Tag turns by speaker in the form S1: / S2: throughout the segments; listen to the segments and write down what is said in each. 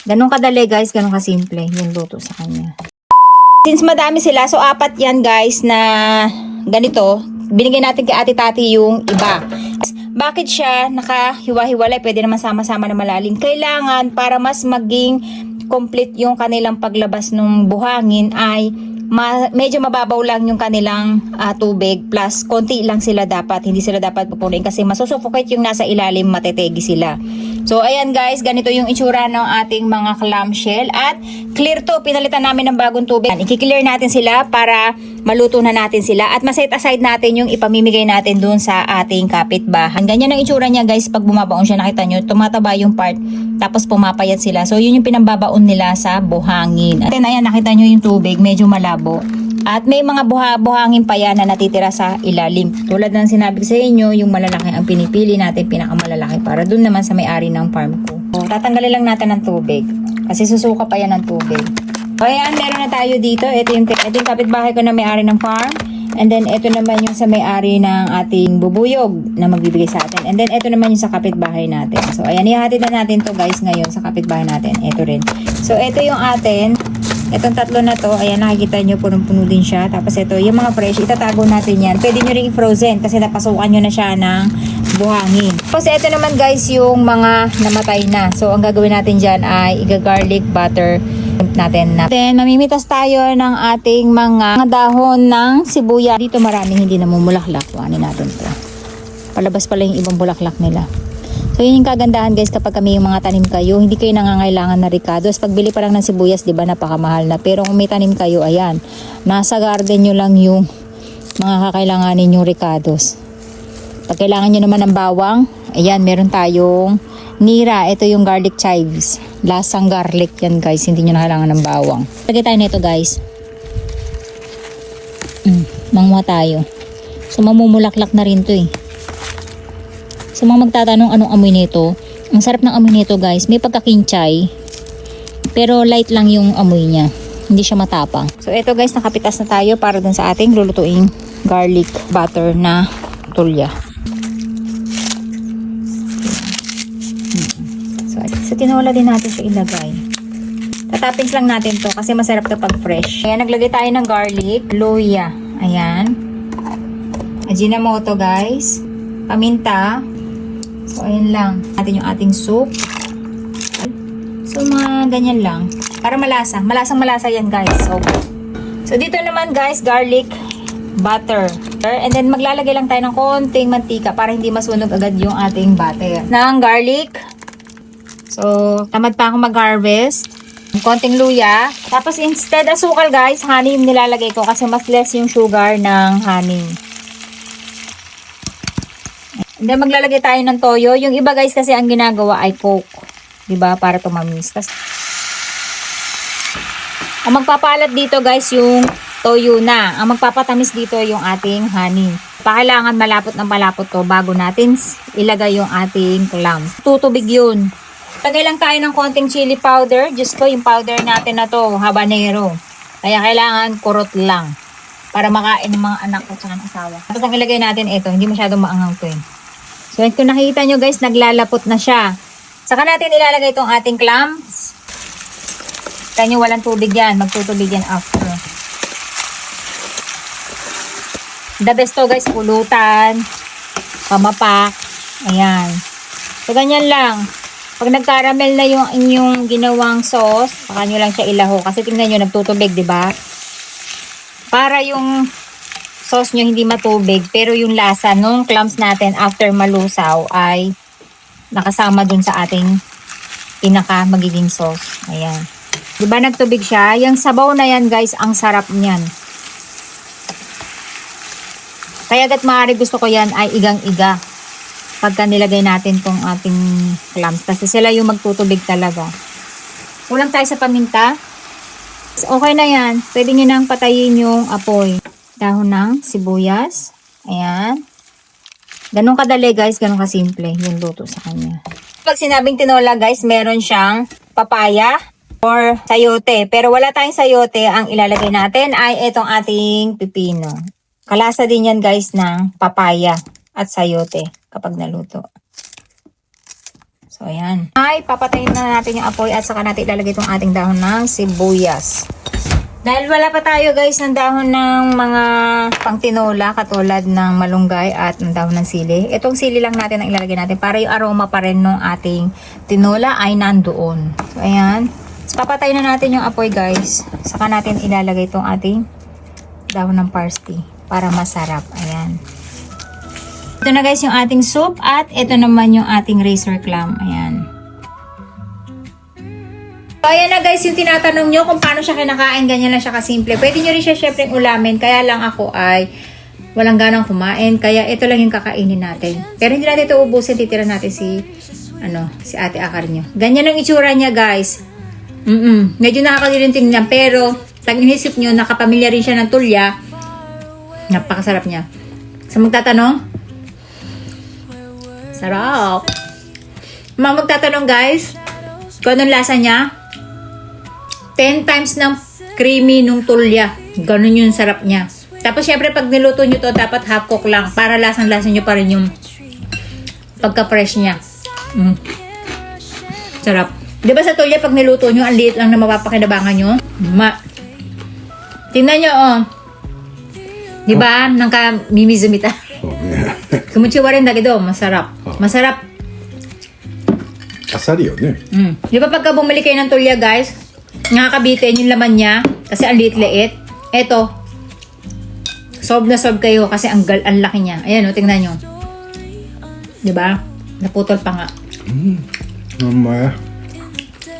S1: Ganun kadali guys, ganun kasimple yung luto sa kanya. Since madami sila, so apat yan guys na ganito. Binigay natin kay Ate Tati yung iba. Bakit siya nakahiwa-hiwalay? Pwede naman sama-sama na malalim. Kailangan para mas maging complete yung kanilang paglabas ng buhangin ay medyo mababaw lang yung kanilang tubig plus konti lang sila dapat, hindi sila dapat pupunuin kasi masusuffocate yung nasa ilalim, matetegi sila. So ayan guys, ganito yung itsura ng ating mga clamshell at clear to, pinalitan namin ng bagong tubig. I-clear natin sila para maluto na natin sila at maset aside natin yung ipamimigay natin dun sa ating kapitbahay. Ganyan ang itsura niya guys pag bumabaon siya, nakita nyo, tumataba yung part tapos pumapayat sila. So yun yung pinambabaon nila sa buhangin. At then ayan, nakita nyo yung tubig, medyo malabo. At may mga buhangin pa yan na natitira sa ilalim. Tulad ng sinabi ko sa inyo, yung malalaki ang pinipili natin, pinakamalalaki para dun naman sa may-ari ng farm ko. So, tatanggalin lang natin ng tubig kasi susuka pa yan ng tubig. So ayan, meron na tayo dito. Ito yung kapitbahay ko na may-ari ng farm. And then, ito naman yung sa may-ari ng ating bubuyog na magbibigay sa atin. And then, ito naman yung sa kapitbahay natin. So, ayan, ihatid na natin to guys ngayon sa kapitbahay natin. Ito rin. So, ito yung atin. Itong tatlo na to, ayan, nakikita nyo, punong-puno din siya. Tapos ito, yung mga fresh, itatago natin yan. Pwede nyo rin i-frozen kasi napasukan nyo na siya ng buhangin. Tapos, ito naman guys, yung mga namatay na. So, ang gagawin natin dyan ay iga-garlic butter natin. Then, mamimitas tayo ng ating mga dahon ng sibuyas. Dito maraming hindi namumulaklak. Kuhanin natin to. Palabas pala yung ibang bulaklak nila. So, yun yung kagandahan guys kapag kami yung mga tanim kayo. Hindi kayo nangangailangan na ricados. Pagbili pa lang ng sibuyas, di ba, napakamahal na. Pero kung may tanim kayo, ayan. Nasa garden nyo lang yung mga kakailanganin yung ricados. Pag kailangan nyo naman ng bawang, ayan, meron tayong nira. Ito yung garlic chives. Lasang garlic yan guys. Hindi nyo na kailangan ng bawang. Lagay tayo nito guys. Manguha tayo. So mamumulaklak na rin to eh. So mga magtatanong anong amoy nito. Ang sarap ng amoy nito guys. May pagkakinchay. Pero light lang yung amoy niya. Hindi siya matapang. So ito guys, nakapitas na tayo para dun sa ating lulutuing garlic butter na tulya. So, tinola din natin siya ilagay. Tatapins lang natin to kasi masarap kapag fresh. Ayan, naglagay tayo ng garlic, luya. Ayan. Ajinomoto guys. Paminta. So, ayan lang. Natin yung ating soup. So, mga ganyan lang. Para malasa. Malasang-malasa yan guys. So, dito naman guys, garlic butter. And then, maglalagay lang tayo ng konting mantika para hindi masunog agad yung ating butter. Ng garlic. So, tamad pa ako mag-harvest. Konting luya. Tapos, instead asukal guys, honey yung nilalagay ko kasi mas less yung sugar ng honey. And then, maglalagay tayo ng toyo. Yung iba guys kasi ang ginagawa ay coke. Diba? Para tumamis. Tapos, ang magpapalat dito guys yung toyo na. Ang magpapatamis dito yung ating honey. Kailangan malapot ng malapot to bago natin ilagay yung ating clam. Tutubig yun. Lagay lang tayo ng konting chili powder. Just ko yung powder natin na to, habanero. Kaya kailangan kurot lang. Para makain ng mga anak ko at ng asawa. Tapos ang ilagay natin ito, hindi masyadong maanghang to eh. So kung nakikita nyo guys, naglalapot na siya. Saka natin ilalagay itong ating clams. Kaya nyo walang tubig yan. Magtutubig yan after. The best to guys, pulutan, pamapak. Ayan. So ganyan lang. Pag nag-caramel na yung inyong ginawang sauce, saka nyo lang siya ilaho. Kasi tingnan nyo, nagtutubig, di ba? Para yung sauce nyo hindi matubig, pero yung lasa nung clams natin after malusaw ay nakasama dun sa ating pinaka magiging sauce. Ayan. Di ba nagtubig siya? Yung sabaw na yan, guys, ang sarap niyan. Kaya agad maaari gusto ko yan ay igang-iga. Pagka nilagay natin tong ating clams. Kasi sila yung magtutubig talaga. Kulang tayo sa paminta. Okay na yan. Pwede nyo nang patayin yung apoy. Dahon ng sibuyas. Ayan. Ganun kadali guys. Ganun kasimple yung luto sa kanya. Pag sinabing tinola guys, meron siyang papaya or sayote. Pero wala tayong sayote. Ang ilalagay natin ay itong ating pipino. Kalasa din yan guys ng papaya at sayote kapag naluto. So, So, ayan. Ay, papatayin na natin yung apoy at saka natin ilalagay itong ating dahon ng sibuyas. Dahil wala pa tayo guys ng dahon ng mga pangtinola katulad ng malunggay at ng dahon ng sili. Itong sili lang natin ang ilalagay natin para yung aroma pa rin ng ating tinola ay nandoon. So, ayan. So, papatayin na natin yung apoy guys. Saka natin ilalagay itong ating dahon ng parsley para masarap. Ayan. Ito na guys yung ating soup at ito naman yung ating razor clam. Ayan. So, ayan na guys yung tinatanong nyo kung paano siya kinakain. Ganyan lang siya kasimple. Pwede nyo rin siya syempre ulamin. Kaya lang ako ay walang ganang kumain. Kaya ito lang yung kakainin natin. Pero hindi natin ito ubusin. Titira natin si ate akar nyo. Ganyan ang itsura niya guys. Medyo nakakalirin tingnan. Pero pag inisip nyo, nakapamilya rin siya ng tulya. Napakasarap niya. So magtatanong? Sarap. Mga magtatanong guys, kung anong lasa niya, 10 times ng creamy nung tulya. Ganun yung sarap niya. Tapos syempre pag niluto nyo to, dapat half cook lang para lasang-lasa nyo pa rin yung pagka-fresh niya. Sarap. Diba sa tulya pag niluto nyo, ang liit lang na mapapakinabangan nyo? Tingnan nyo, oh. Diba? Nang ka-mimizumita. Kumuchiwa rin dagi do, masarap. Masarap.
S2: あっさりよね。
S1: Di ba pagka bumili kayo ng tulya guys, nakakabitin yung laman niya kasi ang liit-liit. Eto, solve na solve kayo kasi ang laki niya. Ayan o, tingnan nyo. Di ba? Naputol pa nga.
S2: うまい。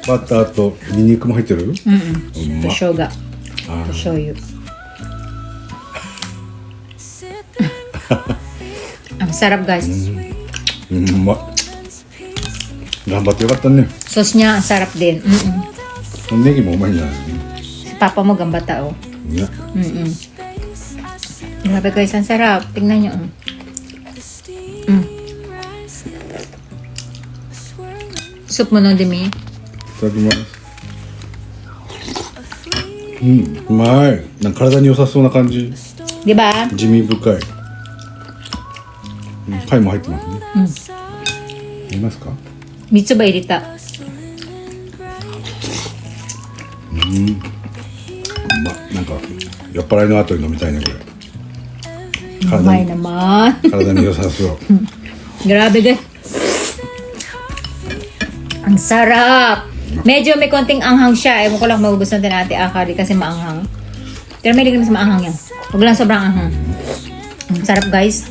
S2: バターとニンニクも入ってる。う
S1: Ito
S2: ま。
S1: shoga.
S2: あ
S1: Ito shoyu. Ang sarap guys.
S2: うまい。頑張ってよかったね。
S1: Sauce niya, ang sarap din.
S2: ネギもうまいんじゃない。
S1: Si papa mo gambata oh.
S2: ね。
S1: Grabe guys, ang sarap. Tingnan nyo. Soup mo no, Demi?
S2: いただきます。うまい。なんか体に良さそうな感じ。
S1: Di ba?
S2: 地味深い。パイも入ってますね。見ますか。
S1: Mitsu ba irita?
S2: うま。なんか酔っ払いの後に飲みたいねこれ。
S1: Umay naman.
S2: 体に良さそう。
S1: Grabe guys. Ang sarap. Medyo may konting anghang siya. Ewan ko lang maubos natin ate Akari kasi maanghang. Pero may ligam sa maanghang yan. Huwag lang sobrang anghang. Ang sarap guys.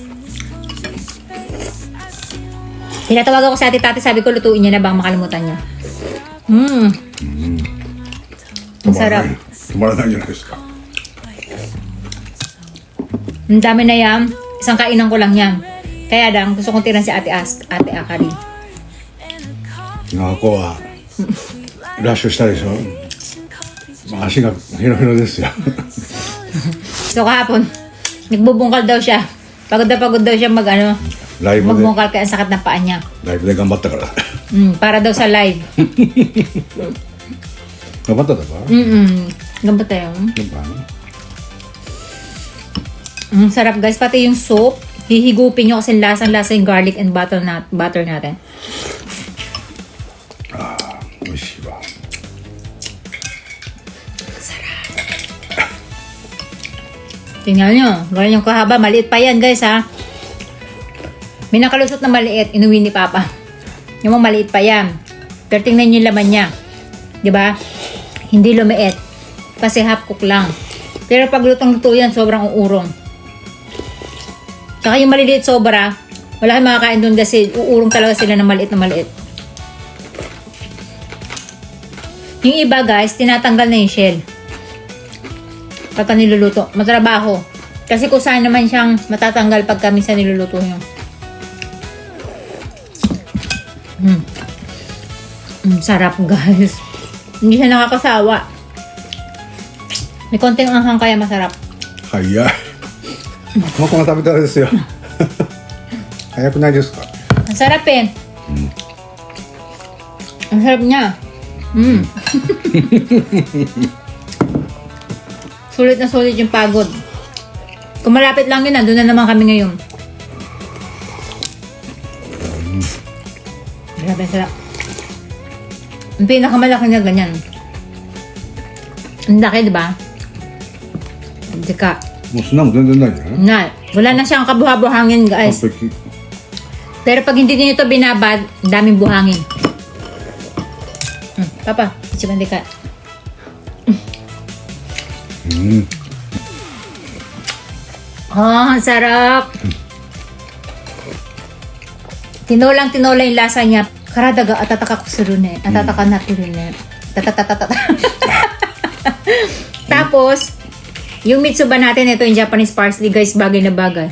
S1: Tinatawag ako sa ate Tati. Sabi ko lutuin niya na bang makalimutan niya. Ang sarap.
S2: 止まらないじゃないですか。
S1: Ang dami na yan. Isang kainan ko lang yan. Kaya lang, gusto kong tiran si ate Akari.
S2: 今こはラッシュしたでしょ。足がヘロヘロですよ。
S1: So kahapon, nagbubungkal daw siya. Pagod daw siya mag
S2: ライブで
S1: magbungkal kaya ang sakit ng paa niya.
S2: ライブで頑張ったから。
S1: Para daw sa live.
S2: 頑張っただか。
S1: Gamba tayo.
S2: なんか
S1: Sarap guys, pati yung soup. Hihigupin nyo kasi lasang-lasa yung garlic and butter natin.
S2: 美味しいわ。
S1: Tingnan nyo, ganyan yung kahaba. Maliit pa yan guys ha. May nakalusot na maliit, inuwi ni Papa. Yung mga maliit pa yan. Pero tingnan nyo yung laman niya. Diba? Hindi lumiit. Kasi half cook lang. Pero pag lutong-luto yan, sobrang uurong. Saka yung maliliit sobra, wala kayong makakain doon kasi uurong talaga sila ng maliit na maliit. Yung iba guys, tinatanggal na yung shell. Pagka niluluto. Matrabaho. Kasi kung saan naman siyang matatanggal pagka minsan niluluto nyo. Sarap guys. Hindi siya nakakasawa. May konting anghang kaya masarap.
S2: 早い。この子が食べたらですよ。早くないですか。
S1: Ang sarap eh. Ang sarap niya. Sulit na sulit yung pagod. Kung malapit lang yun, nandun na naman kami ngayon. Grabe, sarap. Ang pinakamalaki na ganyan. Ang laki, di ba? Hindi ka.
S2: もう砂も全然ないんじゃない
S1: Na, wala na siyang kabuha-buhangin, guys.
S2: 完璧。
S1: Pero pag hindi niyo ito binabad, daming buhangin. Papa, si Bandika.
S2: うん。
S1: Oh, ang sarap. Tinolang-tinola yung lasa niya. Karadaga, atataka ko sa rune. Atataka na ko rune. Tatatatata. Tapos, yung mitsuba natin, ito yung Japanese parsley, guys. Bagay na bagay.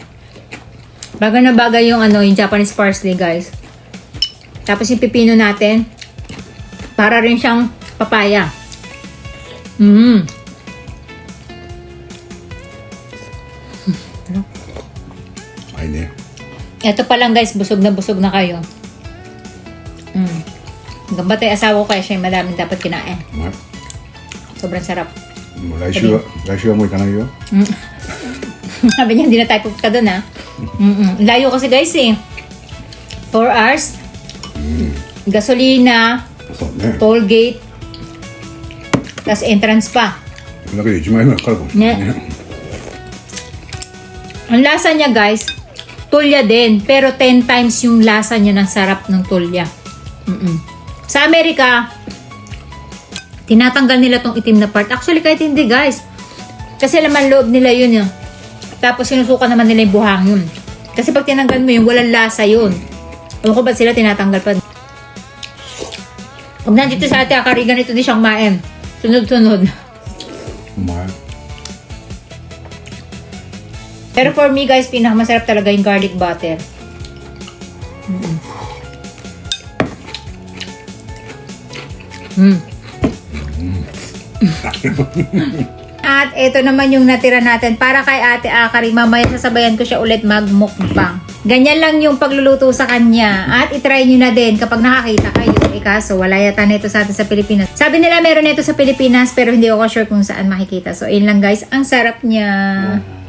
S1: Bagay na bagay yung yung Japanese parsley, guys. Tapos yung pipino natin, para rin siyang papaya.
S2: Ay ne.
S1: Ito pa lang, guys, busog na kayo. Gamba tayo asawa ko kaya siya yung madaming dapat kinain.
S2: うまい。
S1: Sobrang sarap.
S2: もう来週はもう行かないよ。
S1: Sabi niya, hindi na tayo pupunta doon, ha? Layo kasi, guys, eh. 4 hours. Gasolina,
S2: そうね。
S1: toll gate, tas entrance pa.
S2: だけで1万円ぐらいかかるかもしれないね。
S1: Ang lasa niya, guys, tulya din. Pero 10 times yung lasa niya ng sarap ng tulya. Sa Amerika, tinatanggal nila tong itim na part. Actually, kahit hindi, guys. Kasi laman loob nila yun, yun. Tapos sinusuka naman nila yung buhangin. Kasi pag tinanggal mo yun, walang lasa yun. Ewan ko ba sila tinatanggal pa. Pag nandito sa ate Akari, ganito din siyang maem. Sunod-sunod.
S2: うまい。
S1: Pero for me, guys, pinakamasarap talaga yung garlic butter. At ito naman yung natira natin para kay Ate Akari. Mamaya sasabayan ko siya ulit magmukbang. Ganyan lang yung pagluluto sa kanya. At itry nyo na din kapag nakakita kayo. Kaso wala yata nito sa atin sa Pilipinas. Sabi nila meron nito sa Pilipinas pero hindi ako sure kung saan makikita. So, yun lang, guys. Ang sarap niya.